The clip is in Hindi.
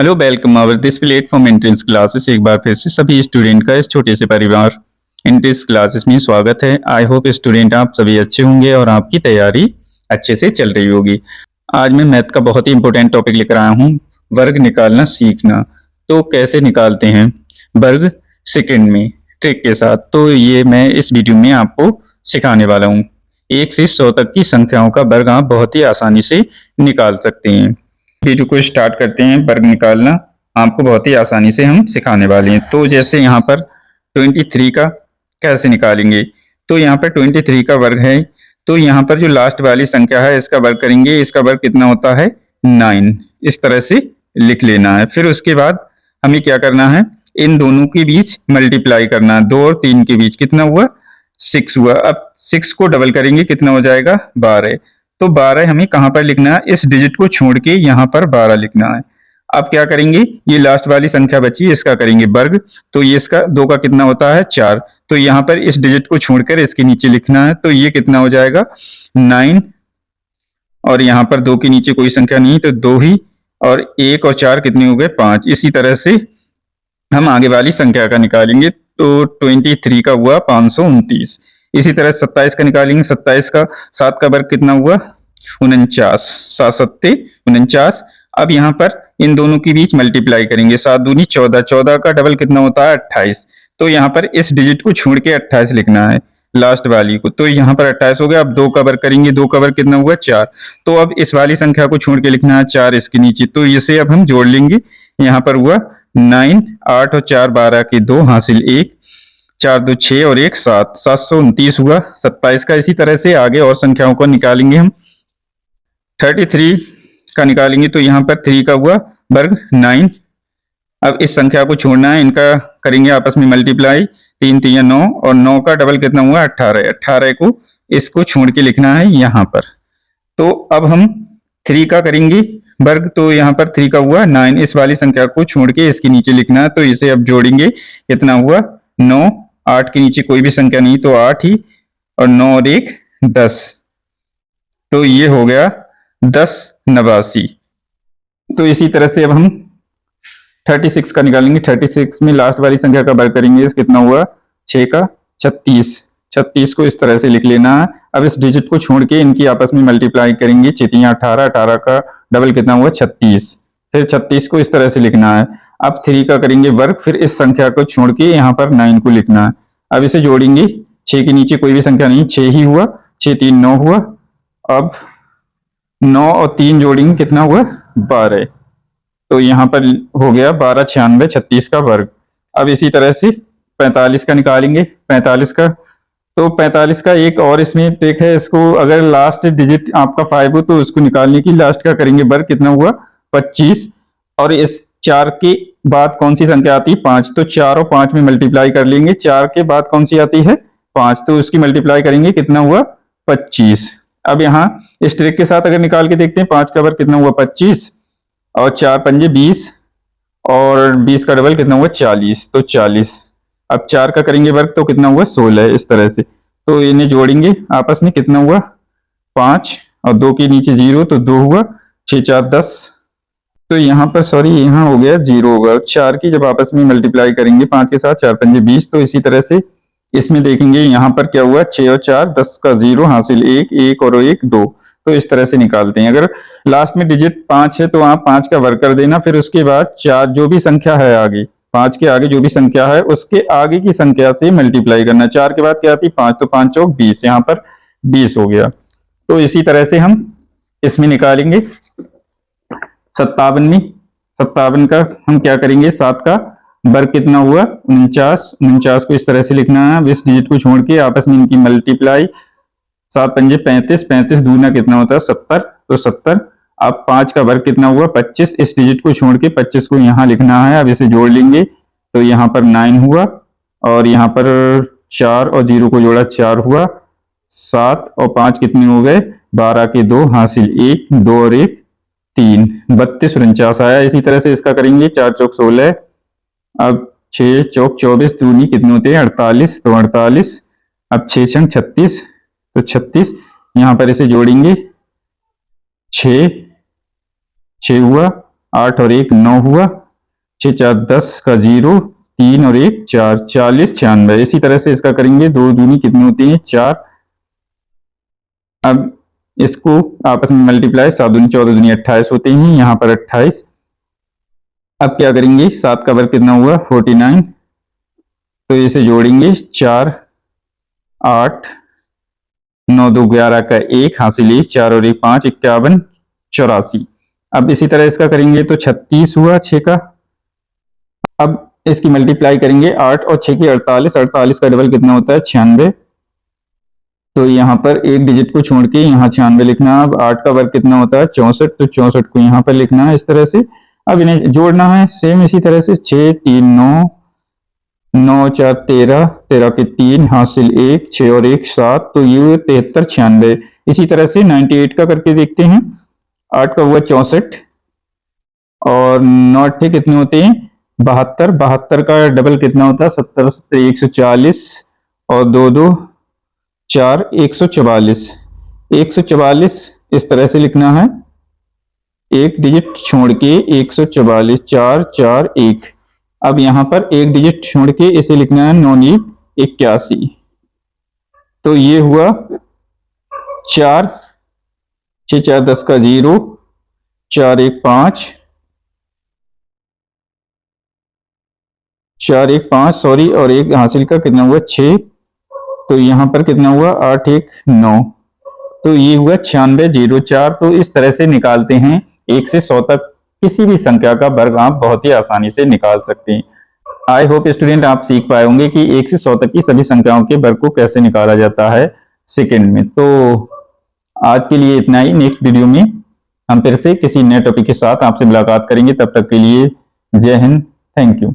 Hello, welcome our this platform entrance classes. एक बार फिर से सभी स्टूडेंट का इस छोटे से परिवार एंट्रेंस क्लासेस में स्वागत है। आई होप स्टूडेंट आप सभी अच्छे होंगे और आपकी तैयारी अच्छे से चल रही होगी। आज मैं मैथ का बहुत ही इंपॉर्टेंट टॉपिक लेकर आया हूँ, वर्ग निकालना सीखना। तो कैसे निकालते हैं वर्ग सेकंड में ट्रिक के साथ, तो ये मैं इस वीडियो में आपको सिखाने वाला हूँ। 1 से 100 तक की संख्याओं का वर्ग आप बहुत ही आसानी से निकाल सकते हैं। वीडियो को स्टार्ट करते हैं। वर्ग निकालना आपको बहुत ही आसानी से हम सिखाने वाले हैं। तो जैसे यहाँ पर 23 का कैसे निकालेंगे, तो यहाँ पर 23 का वर्ग है, तो यहाँ पर जो लास्ट वाली संख्या है इसका वर्ग करेंगे। इसका वर्ग कितना होता है 9, इस तरह से लिख लेना है। फिर उसके बाद हमें क्या करना है, इन दोनों के बीच मल्टीप्लाई करना है। 2 और 3 के बीच कितना हुआ 6 हुआ। अब 6 को डबल करेंगे कितना हो जाएगा 12। तो 12 हमें कहाँ पर लिखना है, इस डिजिट को छोड़ के यहाँ पर 12 लिखना है। अब क्या करेंगे, ये लास्ट वाली संख्या बची इसका करेंगे वर्ग। तो ये इसका 2 का कितना होता है 4, तो यहाँ पर इस डिजिट को छोड़कर इसके नीचे लिखना है। तो ये कितना हो जाएगा 9, और यहाँ पर 2 के नीचे कोई संख्या नहीं तो 2 ही, और 1 और 4 कितने हो गए 5। इसी तरह से हम आगे वाली संख्या का निकालेंगे। तो 23 का हुआ 529। इसी तरह 27 का निकालेंगे। 27 का 7 का वर्ग कितना हुआ 49, 7 सत्ते 49। अब यहाँ पर इन दोनों के बीच मल्टीप्लाई करेंगे। 7 दूनी 14, 14 का डबल कितना होता है 28। तो यहाँ पर इस डिजिट को छोड़ के 28 लिखना है लास्ट वाली को। तो यहाँ पर 28 हो गया। अब 2 का वर्ग करेंगे। 2 का वर्ग कितना हुआ 4। तो अब इस वाली संख्या को छोड़ के लिखना है 4 इसके नीचे। तो इसे अब हम जोड़ लेंगे। यहाँ पर हुआ 9, 8 और 4 12 के 2 हासिल 1, 4 2 6 और 1 7, 729 हुआ 27 का। इसी तरह से आगे और संख्याओं को निकालेंगे हम। 33 का निकालेंगे तो यहाँ पर 3 का हुआ वर्ग 9। अब इस संख्या को छोड़ना है, इनका करेंगे आपस में मल्टीप्लाई। 3 3 9, और 9 का डबल कितना हुआ 18। 18 को इसको छोड़ के लिखना है यहाँ पर। तो अब हम 3 का करेंगे वर्ग। तो यहाँ पर 3 का हुआ 9, इस वाली संख्या को छोड़ के इसके नीचे लिखना है। तो इसे अब जोड़ेंगे कितना हुआ 9, 8 के नीचे कोई भी संख्या नहीं तो 8 ही, और 9 और 1 10। तो ये हो गया 10 89। तो इसी तरह से अब हम 36 का निकालेंगे। 36 में लास्ट वाली संख्या का वर्ग करेंगे। इस कितना हुआ 6 का 36। 36 को इस तरह से लिख लेना है। अब इस डिजिट को छोड़ के इनकी आपस में मल्टीप्लाई करेंगे। 4 18, 18 का डबल कितना हुआ 36। फिर 36 को इस तरह से लिखना है। अब 3 का करेंगे वर्ग। फिर इस संख्या को छोड़ के यहाँ पर 9 को लिखना है। अब इसे जोड़ेंगे। 6 के नीचे कोई भी संख्या नहीं, 6 ही हुआ। 6 3 9 हुआ। अब 9 और 3 जोड़ेंगे कितना हुआ 12। तो यहाँ पर हो गया 12 96 36 का वर्ग। अब इसी तरह से 45 का निकालेंगे। 45 का, तो 45 का एक और इसमें ट्रिक है। इसको अगर लास्ट डिजिट आपका 5 हो तो उसको निकालने की लास्ट का करेंगे वर्ग कितना हुआ 25। और इस 4 के बाद कौन सी संख्या आती है 5, तो 4 और 5 में मल्टीप्लाई कर लेंगे। 4 के बाद कौन सी आती है 5, तो उसकी मल्टीप्लाई करेंगे कितना हुआ 25। अब यहाँ इस ट्रिक के साथ अगर निकाल के देखते हैं 5 का वर्ग कितना हुआ 25, और 4 पंजे 20, और 20 का डबल कितना हुआ 40, तो 40। अब 4 का करेंगे वर्ग तो कितना हुआ 16, इस तरह से। तो इन्हें जोड़ेंगे आपस में कितना हुआ 5, और 2 के नीचे 0 तो 2 हुआ। 6 4 10। तो यहाँ पर सॉरी यहाँ हो गया 0 होगा। 4 की जब आपस में मल्टीप्लाई करेंगे 5 के साथ 4 पंजे 20, तो इसी तरह से इसमें देखेंगे यहाँ पर क्या हुआ 6 और 4 10 का 0 हासिल 1, 1 और 1 2। तो इस तरह से निकालते हैं। अगर लास्ट में डिजिट 5 है तो आप 5 का वर्ग कर देना। फिर उसके बाद 4 जो भी संख्या है आगे, 5 के आगे जो भी संख्या है उसके आगे की संख्या से मल्टीप्लाई करना। 4 के बाद क्या आती 5, तो 5 चौक 20, यहाँ पर 20 हो गया। तो इसी तरह से हम इसमें निकालेंगे 57 में। 57 का हम क्या करेंगे 7 का वर्ग कितना हुआ 49। 49 को इस तरह से लिखना है। इस डिजिट को छोड़ के आपस में इनकी मल्टीप्लाई। 7 पंजे 35, 35 दूना कितना होता है 70, तो 70। अब 5 का वर्ग कितना हुआ 25। इस डिजिट को छोड़ के 25 को यहाँ लिखना है। अब इसे जोड़ लेंगे तो यहाँ पर 9 हुआ, और यहाँ पर 4 और 0 को जोड़ा 4 हुआ। 7 और 5 कितने हो गए 12 के 2 हासिल 1, 2 और 1 3, 32 49 आया। इसी तरह से इसका करेंगे 4 चौक 16। अब 6 चौक 24 दूनी कितने होते हैं 48, तो 48। अब 6 छंग 36, तो 36। यहाँ पर इसे जोड़ेंगे 6 6 हुआ, 8 और 1 9 हुआ, 6 4 10 का 0, 3 और 1 4, 40 96। इसी तरह से इसका करेंगे, 2 दूनी कितनी होती है 4। अब इसको आपस में मल्टीप्लाई, 7 दूनी 14 दूनी 28 होते हैं, यहाँ पर 28। अब क्या करेंगे, 7 का वर्ग कितना हुआ 49, तो इसे जोड़ेंगे 4 8 9 2 11 का 1 हासिल 1, 4 और 1 5, 51 84। अब इसी तरह इसका करेंगे तो 36 हुआ 6 का। अब इसकी मल्टीप्लाई करेंगे 8 और 6 की 48, 48 का डबल कितना होता है 96। तो यहाँ पर एक डिजिट को छोड़ के यहाँ 96 लिखना है। अब 8 का वर्ग कितना होता है 64, तो 64 को यहाँ पर लिखना है इस तरह से। अब इन्हें जोड़ना है सेम इसी तरह से, 6 3 9 9 4 13, 13 के 3 हासिल 1, 6 और 1 7, तो ये 73 96। इसी तरह से 98 का करके देखते हैं। 8 का हुआ 64 और 9 8 कितने होते हैं 72, 72 का डबल कितना होता है 70, 70 140 और 2 2 4 144, 144 इस तरह से लिखना है, एक डिजिट छोड़ के 144, 4 4 1। अब यहां पर एक डिजिट छोड़ के इसे लिखना है 9 81। तो ये हुआ 4 6 4 10 का 0, 4 1 5, 4 1 5 सॉरी, और एक हासिल का कितना हुआ 6, तो यहां पर कितना हुआ 8 1 9, तो ये हुआ 9604। तो इस तरह से निकालते हैं 1 से 100 तक किसी भी संख्या का वर्ग आप बहुत ही आसानी से निकाल सकते हैं। आई होप स्टूडेंट आप सीख पाए होंगे कि 1 से 100 तक की सभी संख्याओं के वर्ग को कैसे निकाला जाता है सेकंड में। तो आज के लिए इतना ही, नेक्स्ट वीडियो में हम फिर से किसी नए टॉपिक के साथ आपसे मुलाकात करेंगे। तब तक के लिए जय हिंद, थैंक यू।